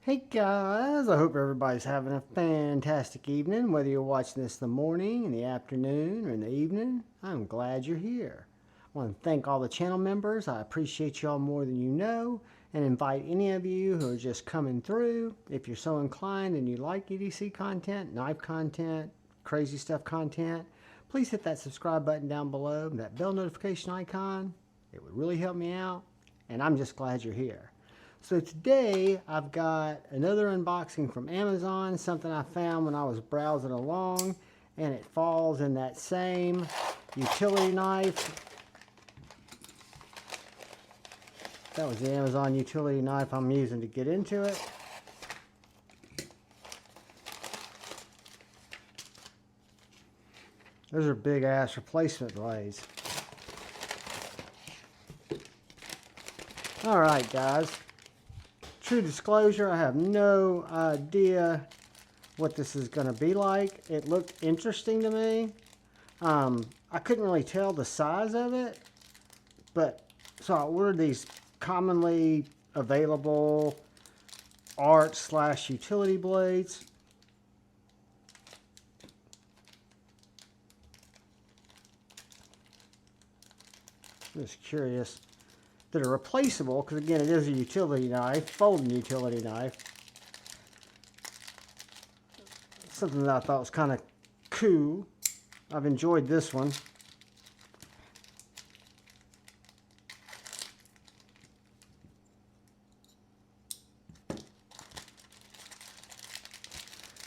Hey guys, I hope everybody's having a fantastic evening. Whether you're watching this in the morning, in the afternoon, or in the evening, I'm glad you're here. I want to thank all the channel members. I appreciate y'all more than you know, and invite any of you who are just coming through. If you're so inclined and you like EDC content, knife content, crazy stuff content, please hit that subscribe button down below, that bell notification icon. It would really help me out, and I'm just glad you're here. So today I've got another unboxing from Amazon, something I found when I was browsing along, and it falls in that same utility knife. That was the Amazon utility knife I'm using to get into it. Those are big ass replacement blades. Alright guys. True disclosure, I have no idea what this is going to be like. It looked interesting to me. I couldn't really tell the size of it, but so I ordered these commonly available art/utility blades. I'm just curious. That are replaceable, because again it is a utility knife, folding utility knife. Something that I thought was kind of cool. I've enjoyed this one.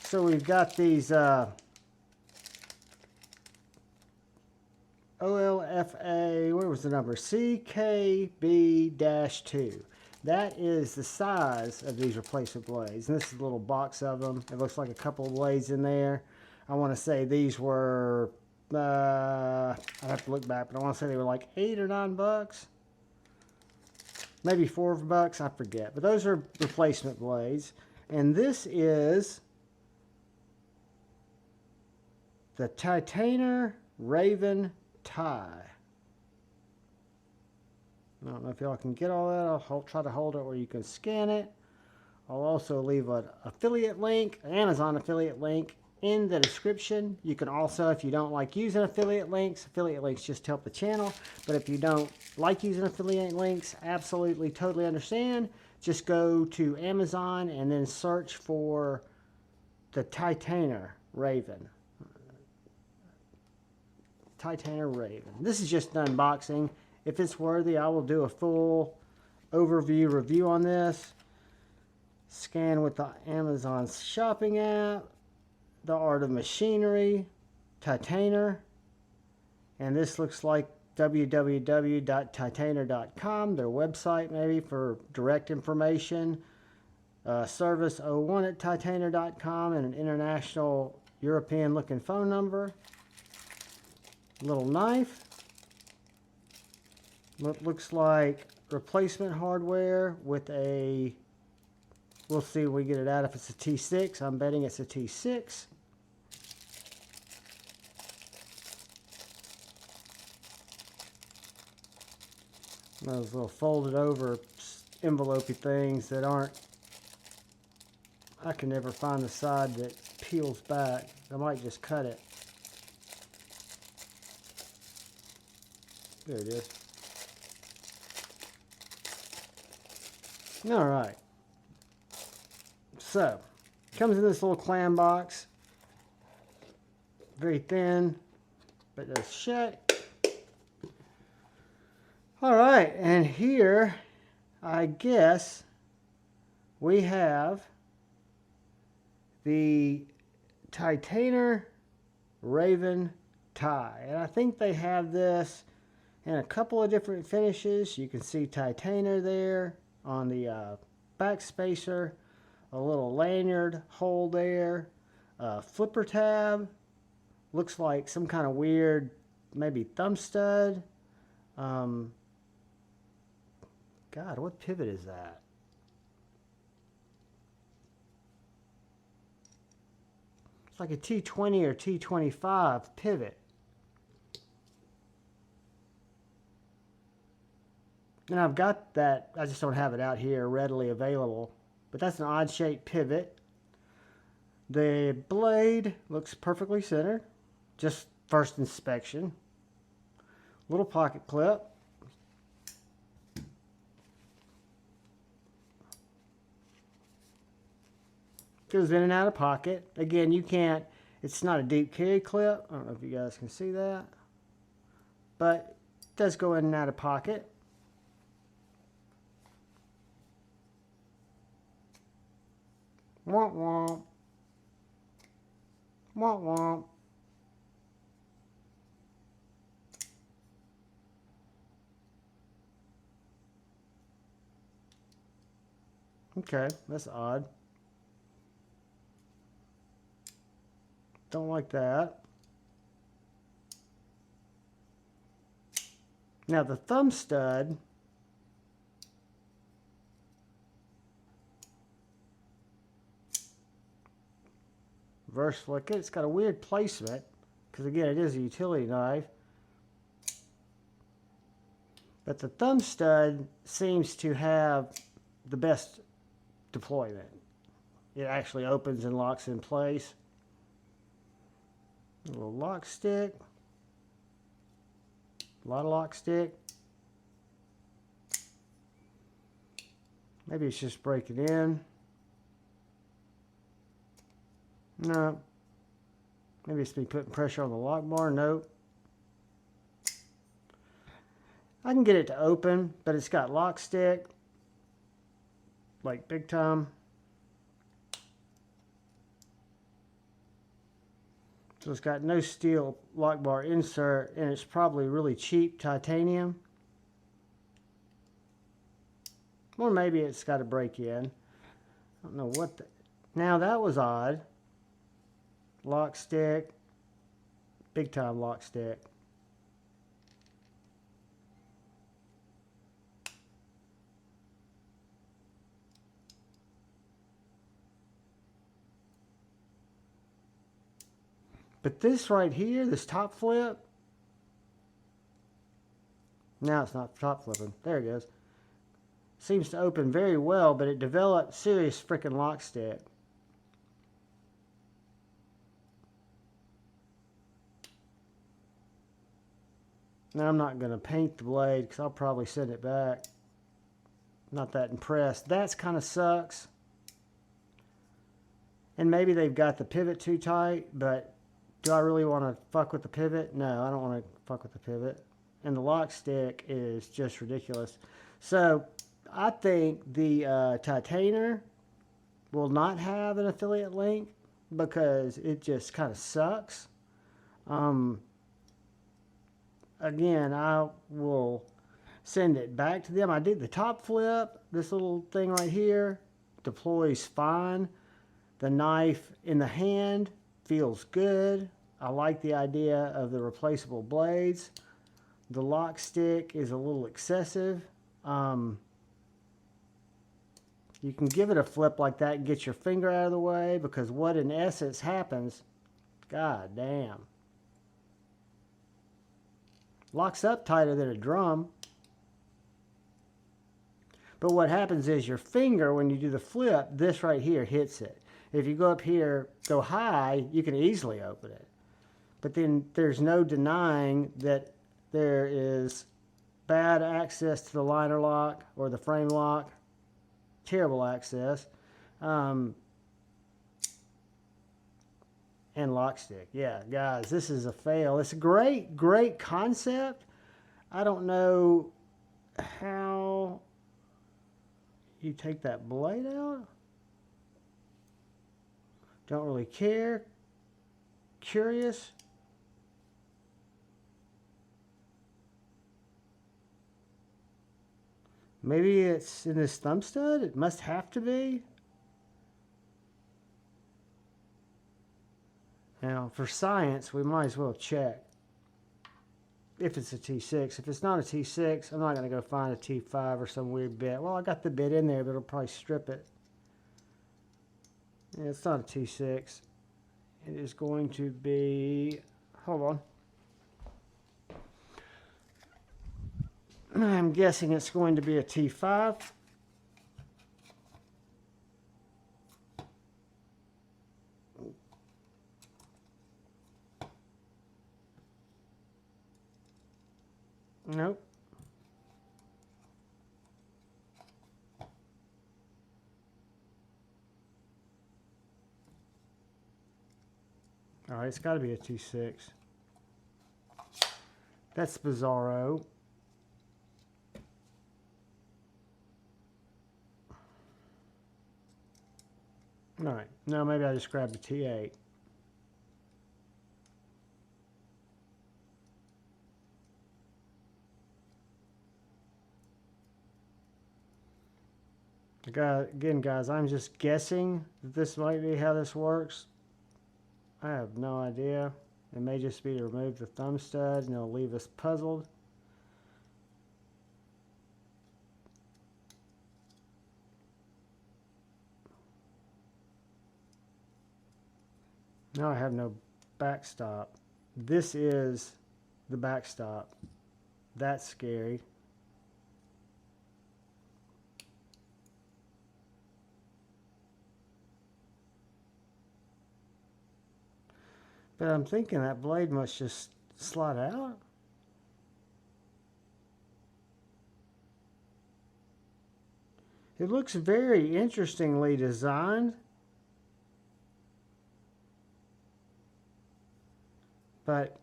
So we've got these OLFA, where was the number? CKB-2. That is the size of these replacement blades. And this is a little box of them. It looks like a couple of blades in there. I want to say these were, I have to look back, but I want to say they were like $8 or $9. Maybe $4, I forget. But those are replacement blades. And this is the Titanium Raven tie. I don't know if y'all can get all that. I'll try to hold it where you can scan it. I'll also leave an affiliate link, an Amazon affiliate link in the description. You can also, if you don't like using affiliate links just help the channel. But if you don't like using affiliate links, absolutely, totally understand. Just go to Amazon and then search for the Titanium Raven. Titanium Raven. This is just an unboxing. If it's worthy, I will do a full overview review on this. Scan with the Amazon shopping app, the Art of Machinery, Titanium, and this looks like www.titanium.com, their website maybe for direct information. Service 01@titanium.com and an international European looking phone number. Little knife. Looks like replacement hardware with a, we'll see when we get it out if it's a T6. I'm betting it's a T6. Those little folded over envelopey things that aren't, I can never find the side that peels back. I might just cut it. There it is. All right. So, comes in this little clam box. Very thin, but it's shut. All right, and here, I guess, we have the Titanium Raven tie. And I think they have this in a couple of different finishes. You can see Titanium there on the back spacer, a little lanyard hole there, flipper tab, looks like some kind of weird maybe thumb stud. God, what pivot is that? It's like a T20 or T25 pivot. And I've got that, I just don't have it out here readily available. but that's an odd shaped pivot. The blade looks perfectly centered, just first inspection. Little pocket clip. Goes in and out of pocket. Again, you can't, it's not a deep carry clip. I don't know if you guys can see that, but it does go in and out of pocket. Womp womp. Womp womp. Okay, that's odd. Don't like that. Now the thumb stud, reverse flick it. It's got a weird placement because again it is a utility knife. But the thumb stud seems to have the best deployment. It actually opens and locks in place. A little lock stick. A lot of lock stick. Maybe it's just breaking in. No. Maybe it's me putting pressure on the lock bar. Nope. I can get it to open, but it's got lock stick. Like big time. So it's got no steel lock bar insert, and it's probably really cheap titanium. Or maybe it's got a break in. I don't know what the... Now that was odd. Lock stick. Big time lock stick. But this right here, this top flip, now it's not top flipping. There it goes. Seems to open very well, but it developed serious freaking lock stick. Now I'm not going to paint the blade because I'll probably send it back. Not that impressed. That's kind of sucks. And maybe they've got the pivot too tight, but do I really want to fuck with the pivot? No, I don't want to fuck with the pivot. And the lock stick is just ridiculous. So I think the Titaner will not have an affiliate link because it just kind of sucks. Again, I will send it back to them. I did the top flip. This little thing right here deploys fine. The knife in the hand feels good. I like the idea of the replaceable blades. The lock stick is a little excessive. You can give it a flip like that and get your finger out of the way, because what in essence happens, god damn, locks up tighter than a drum. But what happens is your finger, when you do the flip, this right here hits it. If you go up here, go high, you can easily open it. But then there's no denying that there is bad access to the liner lock or the frame lock. Terrible access. And lock stick. Yeah, guys, this is a fail. It's a great, great concept. I don't know how you take that blade out. Don't really care. Curious. Maybe it's in this thumb stud. It must have to be. Now, for science, we might as well check if it's a T6. If it's not a T6, I'm not going to go find a T5 or some weird bit. Well, I got the bit in there, but it'll probably strip it. Yeah, it's not a T6. It is going to be, hold on. I'm guessing it's going to be a T5. Nope. All right, it's got to be a 2.6. That's bizarro. All right, no, maybe I just grabbed a T8. Again, guys, I'm just guessing that this might be how this works. I have no idea. It may just be to remove the thumb stud and it'll leave us puzzled. Now I have no backstop. This is the backstop. That's scary. But I'm thinking that blade must just slide out. It looks very interestingly designed. But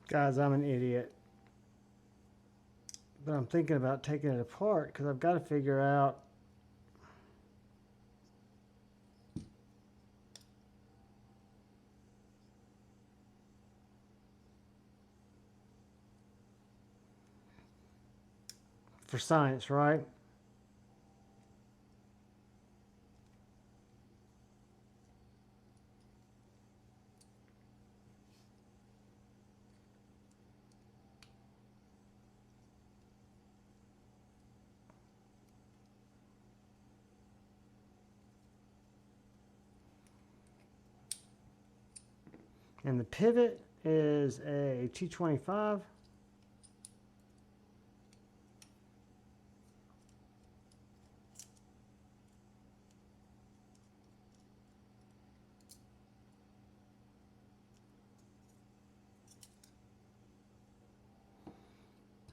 guys, I'm an idiot. But I'm thinking about taking it apart because I've got to figure out for science, right? And the pivot is a 225.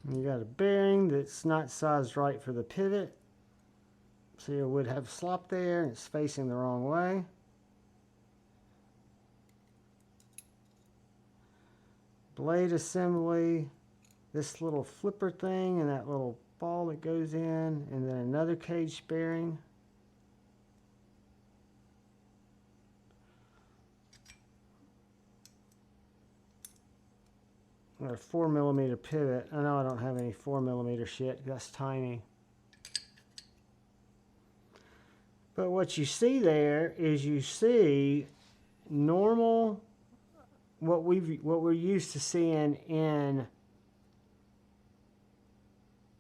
And you got a bearing that's not sized right for the pivot. So you would have slop there and it's facing the wrong way. Blade assembly, this little flipper thing and that little ball that goes in, and then another cage bearing. Got a 4mm pivot. I know I don't have any 4mm shit, that's tiny. But what you see there is you see normal, what we're used to seeing in.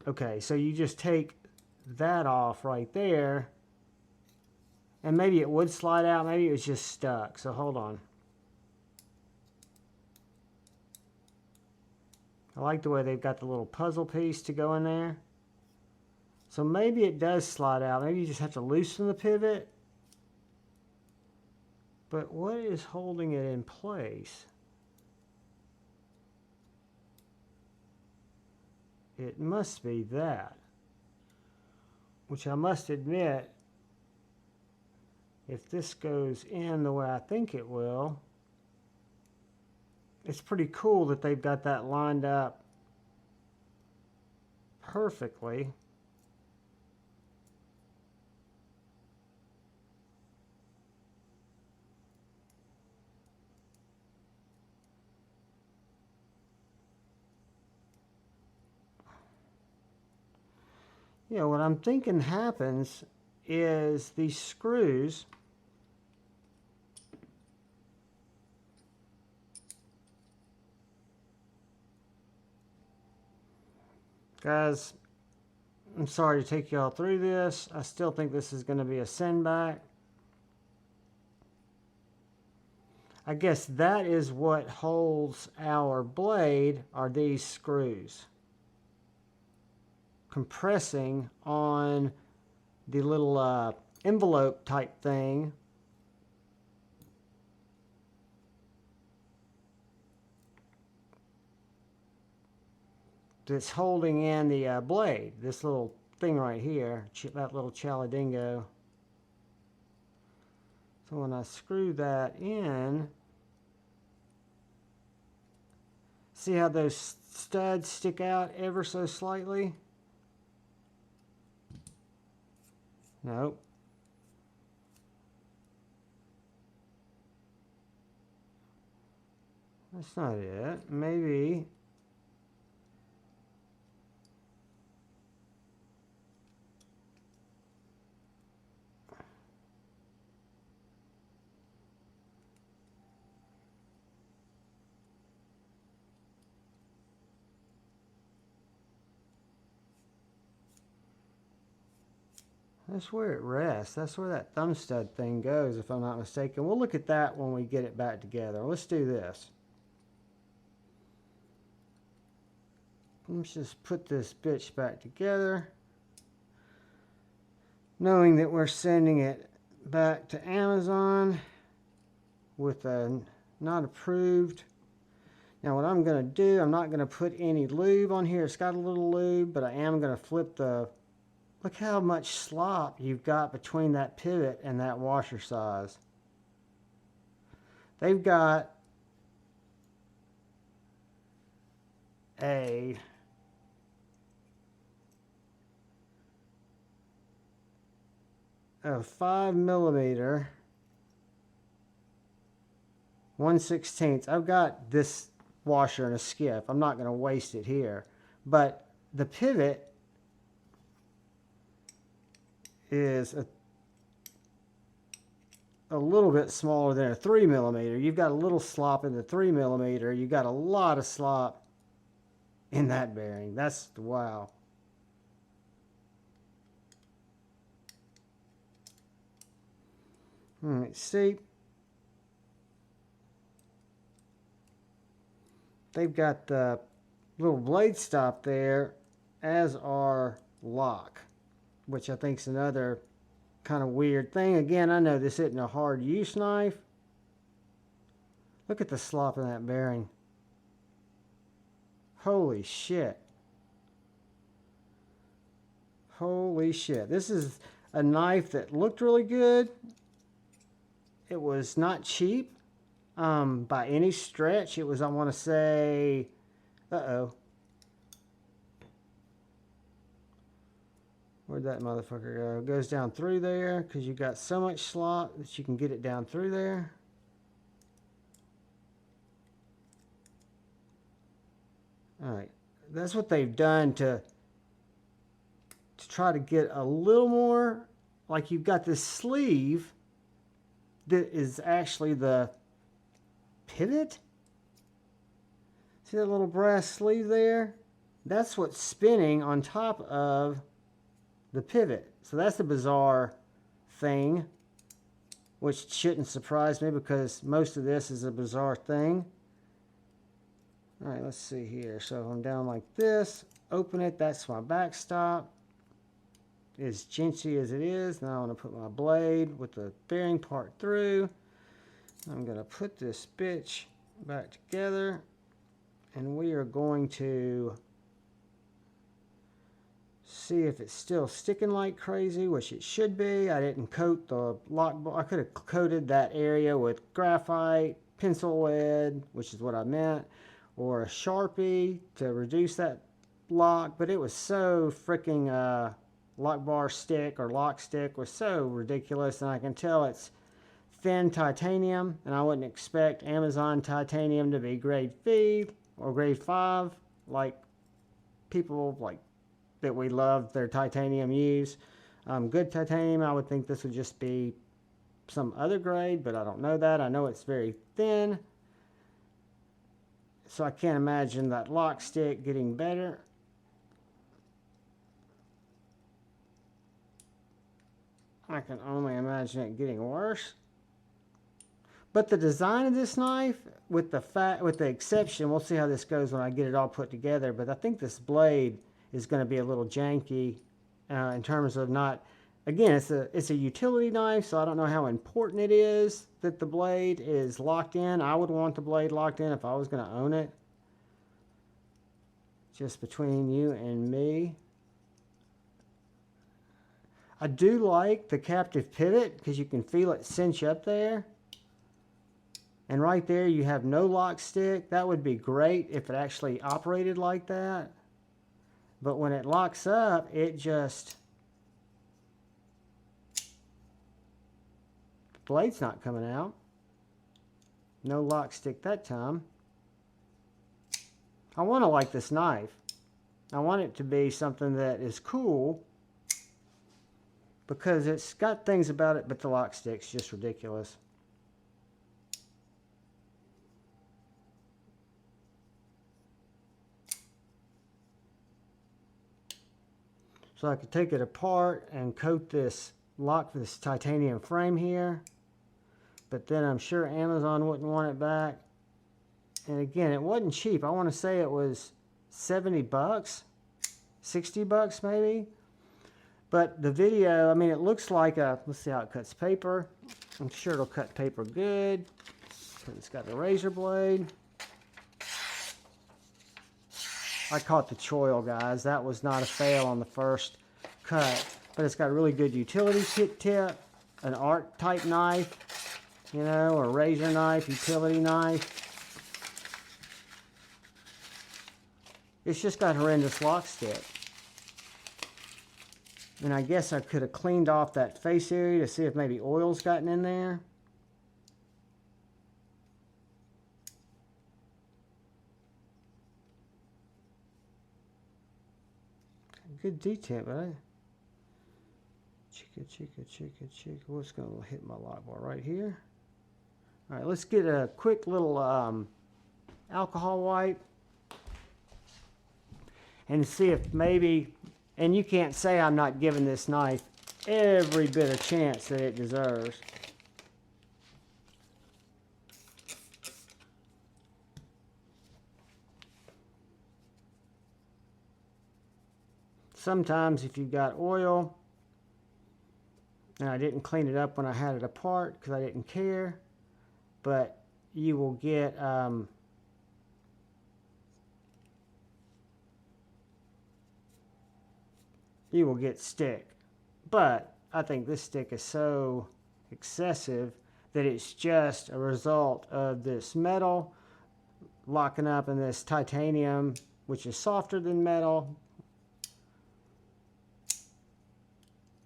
Okay, so you just take that off right there, and maybe it would slide out, maybe it was just stuck. So hold on. I like the way they've got the little puzzle piece to go in there. So maybe it does slide out. Maybe you just have to loosen the pivot. But what is holding it in place? It must be that. Which I must admit, if this goes in the way I think it will, it's pretty cool that they've got that lined up perfectly. You know, what I'm thinking happens is these screws guys, I'm sorry to take y'all through this. I still think this is going to be a send back. I guess that is what holds our blade, are these screws compressing on the little envelope type thing that's holding in the blade. This little thing right here, that little chaladingo. So when I screw that in, see how those studs stick out ever so slightly? Nope. That's not it. Maybe. That's where it rests. That's where that thumb stud thing goes, if I'm not mistaken. We'll look at that when we get it back together. Let's do this. Let's just put this bitch back together, knowing that we're sending it back to Amazon with a not approved. Now what I'm going to do, I'm not going to put any lube on here. It's got a little lube, but I am going to flip the... Look how much slop you've got between that pivot and that washer size. They've got a a 5mm 1/16. I've got this washer in a skiff. I'm not going to waste it here. But the pivot is a little bit smaller than a 3mm. You've got a little slop in the 3mm. You've got a lot of slop in that bearing. That's wow. Let's see. They've got the little blade stop there as our lock, which I think is another kind of weird thing. Again, I know this isn't a hard use knife. Look at the slop in that bearing. Holy shit. Holy shit. This is a knife that looked really good. It was not cheap by any stretch. It was, I want to say, uh-oh. Where'd that motherfucker go? It goes down through there because you got so much slop that you can get it down through there. All right, that's what they've done to try to get a little more, like you've got this sleeve that is actually the pivot. See that little brass sleeve there? That's what's spinning on top of the pivot. So that's a bizarre thing, which shouldn't surprise me because most of this is a bizarre thing. All right, let's see here. So I'm down like this, open it, that's my backstop. As ginchy as it is. Now I want to put my blade with the bearing part through. I'm going to put this bitch back together, and we are going to see if it's still sticking like crazy, which it should be. I didn't coat the lock bar. I could have coated that area with graphite, pencil lead, which is what I meant, or a Sharpie to reduce that lock, but it was so freaking lock bar stick or lock stick was so ridiculous, and I can tell it's thin titanium, and I wouldn't expect Amazon titanium to be grade B or grade 5 like people like that we love their titanium use. Good titanium, I would think this would just be some other grade, but I don't know that. I know it's very thin, so I can't imagine that lock stick getting better. I can only imagine it getting worse. But the design of this knife, with the exception, we'll see how this goes when I get it all put together, but I think this blade is going to be a little janky in terms of not, again, it's a utility knife, so I don't know how important it is that the blade is locked in. I would want the blade locked in if I was going to own it. Just between you and me. I do like the captive pivot because you can feel it cinch up there. And right there you have no lock stick. That would be great if it actually operated like that. But when it locks up, it just... the blade's not coming out. No lock stick that time. I want to like this knife. I want it to be something that is cool because it's got things about it, but the lock stick's just ridiculous. So I could take it apart and coat this titanium frame here. But then I'm sure Amazon wouldn't want it back. And again, it wasn't cheap. I want to say it was 70 bucks, 60 bucks maybe. But the video, I mean, it looks like a, let's see how it cuts paper. I'm sure it'll cut paper good because it's got a razor blade. I caught the choil, guys. That was not a fail on the first cut. But it's got a really good utility kit tip, an art type knife, you know, or a razor knife, utility knife. It's just got horrendous lock stick. And I guess I could have cleaned off that face area to see if maybe oil's gotten in there. Good detail, but chica. What's going to hit my lock bar right here? All right, let's get a quick little alcohol wipe and see if maybe, and you can't say I'm not giving this knife every bit of chance that it deserves. Sometimes if you've got oil, and I didn't clean it up when I had it apart because I didn't care, but you will get stick. But I think this stick is so excessive that it's just a result of this metal locking up in this titanium, which is softer than metal.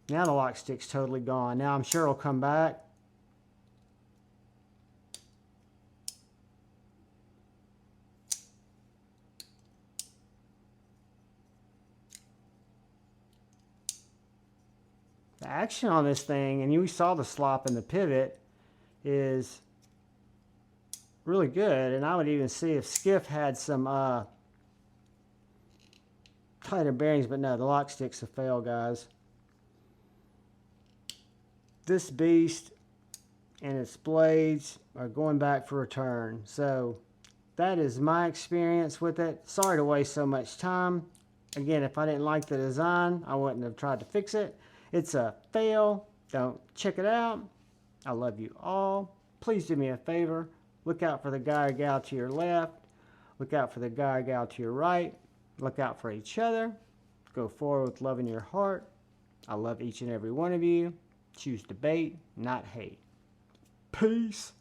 Now the lock stick's totally gone. Now I'm sure it'll come back. The action on this thing, and you saw the slop in the pivot, is really good. And I would even see if Skiff had some tighter bearings, but no, the lock stick's a fail, guys. This beast and its blades are going back for return. So that is my experience with it. Sorry to waste so much time. Again, if I didn't like the design, I wouldn't have tried to fix it. It's a fail. Don't check it out. I love you all. Please do me a favor. Look out for the guy or gal to your left. Look out for the guy or gal to your right. Look out for each other. Go forward with love in your heart. I love each and every one of you. Choose debate, not hate. Peace.